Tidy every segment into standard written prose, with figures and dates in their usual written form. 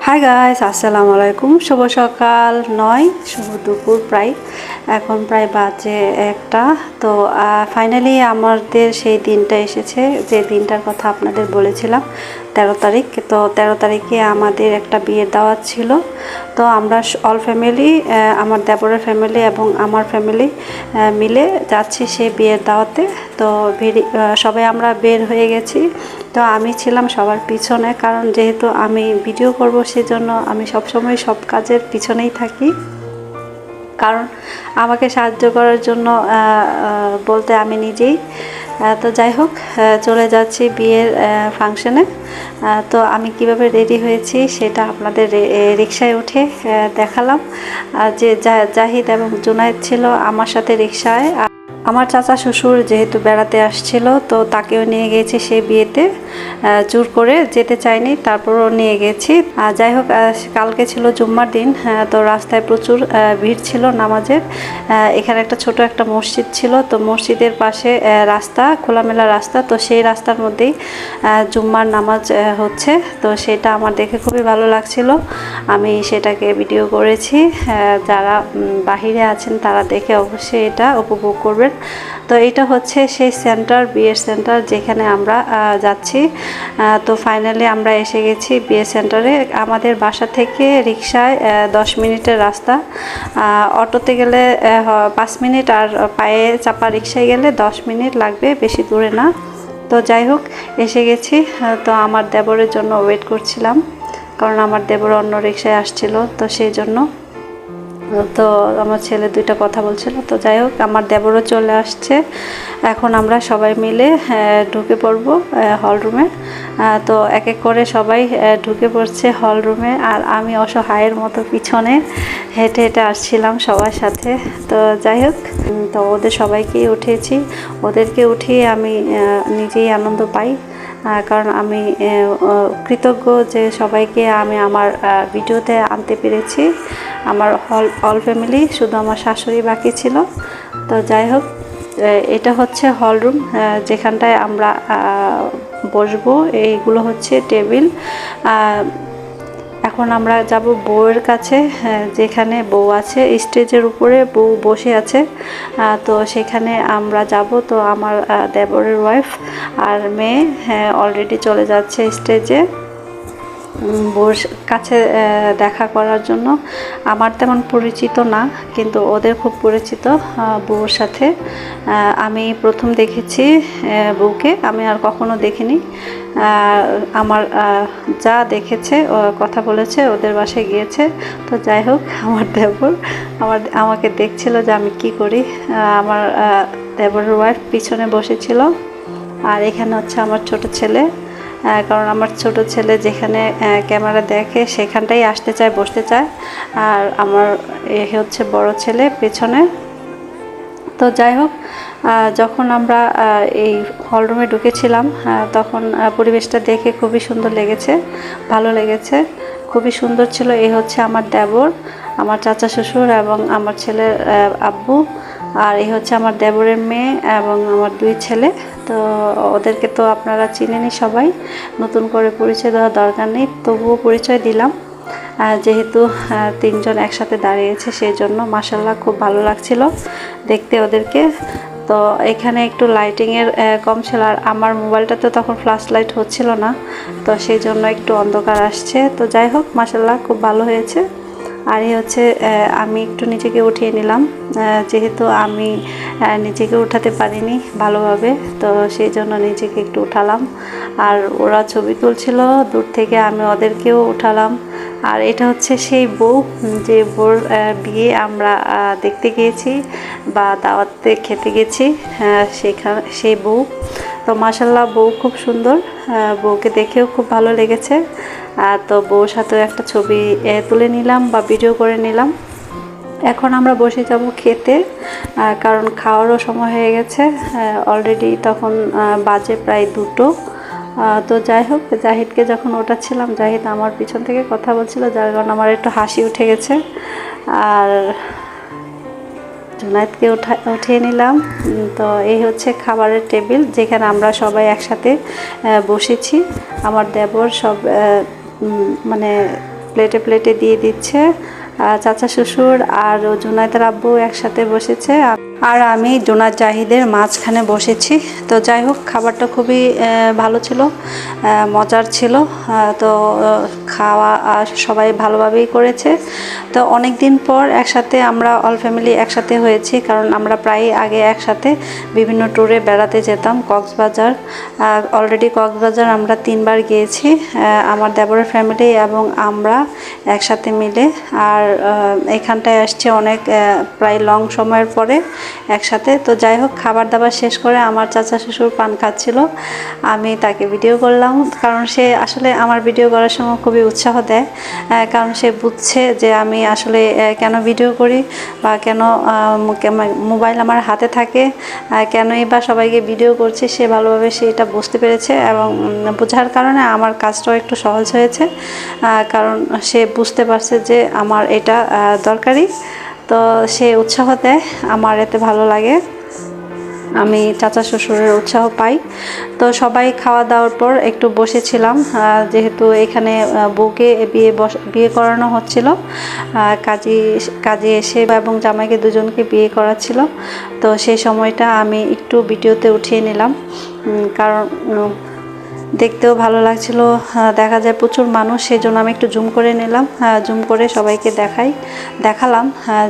Hi guys, আসসালামু আলাইকুম। শুভ সকাল নয়, শুভ দুপুর প্রায়। এখন প্রায় বাজে একটা। তো ফাইনালি আমাদের সেই দিনটা এসেছে, যে দিনটার কথা আপনাদের বলেছিলাম, 13 তারিখ। তো 13 তারিখে আমাদের একটা বিয়ের দাওয়াত ছিল। তো আমরা অল ফ্যামিলি, আমার দেবরের ফ্যামিলি এবং আমার ফ্যামিলি মিলে যাচ্ছি সেই বিয়ের দাওয়াতে। তো সবাই আমরা বের হয়ে গেছি। তো আমি ছিলাম সবার পিছনে, কারণ যেহেতু আমি ভিডিও করব সেজন্য আমি সবসময় সব কাজের পিছনেই থাকি। কারণ আমাকে সাহায্য করার জন্য বলতে আমি নিজেই। তো যাই হোক, চলে যাচ্ছি বিয়ের ফাংশনে। তো আমি কিভাবে রেডি হয়েছি সেটা আপনাদের রিকশায় উঠে দেখালাম। যে জাহিদ এবং জুনায়েদ ছিল আমার সাথে রিকশায়। আমার চাচা শ্বশুর যেহেতু বেড়াতে আসছিল, তো তাকেও নিয়ে গেছি সেই বিয়েতে। জোর করে যেতে চাইনি, তারপরও নিয়ে গেছি। যাই হোক, কালকে ছিল জুম্মার দিন। তো রাস্তায় প্রচুর ভিড় ছিল নামাজের। এখানে একটা ছোট একটা মসজিদ ছিল, তো মসজিদের পাশে রাস্তা, খোলামেলা রাস্তা। তো সেই রাস্তার মধ্যেই জুম্মার নামাজ হচ্ছে। তো সেটা আমার দেখে খুবই ভালো লাগছিল, আমি সেটাকে ভিডিও করেছি। যারা বাহিরে আছেন তারা দেখে অবশ্যই এটা উপভোগ করবেন। তো এটা হচ্ছে সেই সেন্টার, বিয়ের সেন্টার যেখানে আমরা যাচ্ছি। তো ফাইনালি আমরা এসে গেছি বিয়ে সেন্টারে। আমাদের বাসা থেকে রিকশায় 10 মিনিটের রাস্তা, অটোতে গেলে 5 মিনিট, আর পায়ে চাপা রিকশায় গেলে 10 মিনিট লাগবে, বেশি দূরে না। তো যাই হোক, এসে গেছি। তো আমার দেবরের জন্য ওয়েট করছিলাম, কারণ আমার দেবর অন্য রিকশায় আসছিল, তো সেই জন্য। তো আমার ছেলে দুইটা কথা বলছিল। তো যাই হোক, আমার দেবরও চলে আসছে। এখন আমরা সবাই মিলে ঢুকে পড়ব হল রুমে। তো এক এক করে সবাই ঢুকে পড়ছে হল রুমে, আর আমি অসহায়ের মতো পিছনে হেঁটে হেঁটে আসছিলাম সবার সাথে। তো যাই হোক, তো ওদের সবাইকেই উঠিয়েছি। ওদেরকে উঠিয়ে আমি নিজেই আনন্দ পাই, কারণ আমি কৃতজ্ঞ যে সবাইকে আমি আমার ভিডিওতে আনতে পেরেছি। আমার অল ফ্যামিলি, শুধু আমার শাশুড়ি বাকি ছিল। তো যাই হোক, এটা হচ্ছে হল রুম, যেখানটায় আমরা বসবো। এইগুলো হচ্ছে টেবিল। এখন আমরা যাব বউয়ের কাছে, যেখানে বউ আছে, স্টেজের উপরে বউ বসে আছে। তো সেখানে আমরা যাব। তো আমার দেবরের ওয়াইফ আর মেয়ে অলরেডি চলে যাচ্ছে স্টেজে বউর কাছে দেখা করার জন্য। আমার তেমন পরিচিত না, কিন্তু ওদের খুব পরিচিত বউর সাথে। আমি প্রথম দেখেছি বউকে, আমি আর কখনো দেখিনি। আমার যা দেখেছে, কথা বলেছে, ওদের বাসায় গিয়েছে। তো যাই হোক, আমার দেবর আমাকে দেখছিল যে আমি কি করি। আমার দেবরের ওয়াইফ পিছনে বসেছিল, আর এখানে হচ্ছে আমার ছোট ছেলে। কারণ আমার ছোট ছেলে যেখানে ক্যামেরা দেখে সেখানটাই আসতে চায়, বসতে চায়। আর আমার হচ্ছে বড় ছেলে পেছনে। তো যাই হোক, যখন আমরা এই হলরুমে ঢুকেছিলাম, তখন পরিবেশটা দেখে খুবই সুন্দর লেগেছে, ভালো লেগেছে, খুবই সুন্দর ছিল। এই হচ্ছে আমার দেবর, আমার চাচা শ্বশুর এবং আমার ছেলের আব্বু। আর এই হচ্ছে আমার দেবরের মেয়ে এবং আমার 2 ছেলে। তো ওদেরকে তো আপনারা চিনেনই সবাই, নতুন করে পরিচয় দেওয়ার দরকার নেই, তবুও পরিচয় দিলাম। যেহেতু 3 জন একসাথে দাঁড়িয়েছে, সেই জন্য মাশাআল্লাহ খুব ভালো লাগছিল দেখতে ওদেরকে। তো এখানে একটু লাইটিংয়ের কম ছিল, আর আমার মোবাইলটাতে তখন ফ্ল্যাশ লাইট হচ্ছিল না, তো সেই জন্য একটু অন্ধকার আসছে। তো যাই হোক, মাশাআল্লাহ খুব ভালো হয়েছে। আর এই হচ্ছে আমি একটু নিজেকে উঠিয়ে নিলাম, যেহেতু আমি নিজেকে উঠাতে পারিনি ভালোভাবে, তো সেই জন্য নিজেকে একটু উঠালাম। আর ওরা ছবি তুলছিল দূর থেকে, আমি ওদেরকেও উঠালাম। আর এটা হচ্ছে সেই বউ, যে বউর বিয়ে আমরা দেখতে গিয়েছি বা দাওয়াতে খেতে গেছি, সেখানে সেই বউ। তো মাশাআল্লাহ বউ খুব সুন্দর, বউকে দেখেও খুব ভালো লেগেছে। তো বউর সাথেও একটা ছবি তুলে নিলাম বা ভিডিও করে নিলাম। এখন আমরা বসে যাব খেতে, কারণ খাওয়ারও সময় হয়ে গেছে অলরেডি। তখন বাজে প্রায় 2টো। তো যাই হোক, জাহিদকে যখন ওঠাচ্ছিলাম, জাহিদ আমার পিছন থেকে কথা বলছিল, যার কারণে আমার একটু হাসি উঠে গেছে। আর জুনায়েদকে উঠিয়ে নিলাম। তো এই হচ্ছে খাবারের টেবিল, যেখানে আমরা সবাই একসাথে বসেছি। আমার দেবর সব মানে প্লেটে প্লেটে দিয়ে দিচ্ছে। চাচা শ্বশুর আর জুনায়েদের আব্বু একসাথে বসেছে, আর আমি জুনায়েদ জাহিদের মাঝখানে বসেছি। তো যাই হোক, খাবারটা খুবই ভালো ছিল, মজার ছিল। তো খাওয়া সবাই ভালোভাবেই করেছে। তো অনেক দিন পর একসাথে আমরা অল ফ্যামিলি একসাথে হয়েছি, কারণ আমরা প্রায় আগে একসাথে বিভিন্ন ট্যুরে বেড়াতে যেতাম। কক্সবাজার, অলরেডি কক্সবাজার আমরা 3বার গিয়েছি, আমার দেবরের ফ্যামিলি এবং আমরা একসাথে মিলে। আর এখানটায় আসছে অনেক প্রায় লং সময়ের পরে একসাথে। তো যাই হোক, খাবার দাবার শেষ করে আমার চাচা শ্বশুর পান খাচ্ছিল, আমি তাকে ভিডিও করলাম, কারণ সে আসলে আমার ভিডিও করার সময় খুবই উৎসাহ দেয়, কারণ সে বুঝছে যে আমি আসলে কেন ভিডিও করি বা কেন মোবাইল আমার হাতে থাকে, কেনই বা সবাইকে ভিডিও করছি। সে ভালোভাবে সে এটা বুঝতে পেরেছে, এবং বোঝার কারণে আমার কাজটাও একটু সহজ হয়েছে, কারণ সে বুঝতে পারছে যে আমার এটা দরকারি। তো সে উৎসাহ দেয়, আমার এতে ভালো লাগে, আমি চাচা শ্বশুরের উৎসাহ পাই। তো সবাই খাওয়া দাওয়ার পর একটু বসেছিলাম, যেহেতু এখানে বউকে বিয়ে করানো হচ্ছিল, কাজে এসে এবং জামাইকে দুজনকে বিয়ে করাচ্ছিল। তো সেই সময়টা আমি একটু ভিডিওতে উঠিয়ে নিলাম, কারণ দেখতেও ভালো লাগছিল। দেখা যায় প্রচুর মানুষ, সেই জন্য আমি একটু জুম করে নিলাম, জুম করে সবাইকে দেখালাম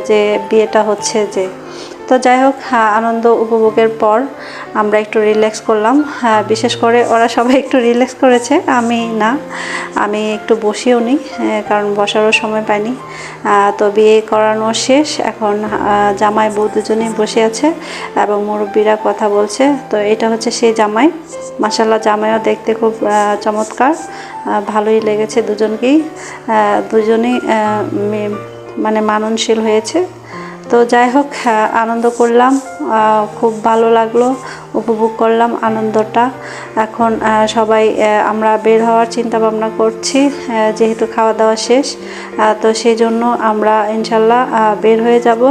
যে বিয়েটা হচ্ছে যে। তো যাই হোক, আনন্দ উপভোগের পর আমরা একটু রিল্যাক্স করলাম। বিশেষ করে ওরা সবাই একটু রিল্যাক্স করেছে, আমি না, আমি একটু বসেও নি, কারণ বসারও সময় পাইনি। তো বিয়ে করানো শেষ, এখন জামাই বউ দুজনেই বসে আছে এবং মুরব্বীরা কথা বলছে। তো এটা হচ্ছে সেই জামাই, মাশাআল্লাহ জামাইও দেখতে খুব চমৎকার, ভালোই লেগেছে দুজনকেই, দুজনেই মানে মাননশীল হয়েছে। তো যাই হোক, আনন্দ করলাম, খুব ভালো লাগলো, উপভোগ করলাম আনন্দটা। এখন সবাই আমরা বের হওয়ার চিন্তা ভাবনা করছি, যেহেতু খাওয়া দাওয়া শেষ। তো সেই জন্য আমরা ইনশাল্লাহ বের হয়ে যাব।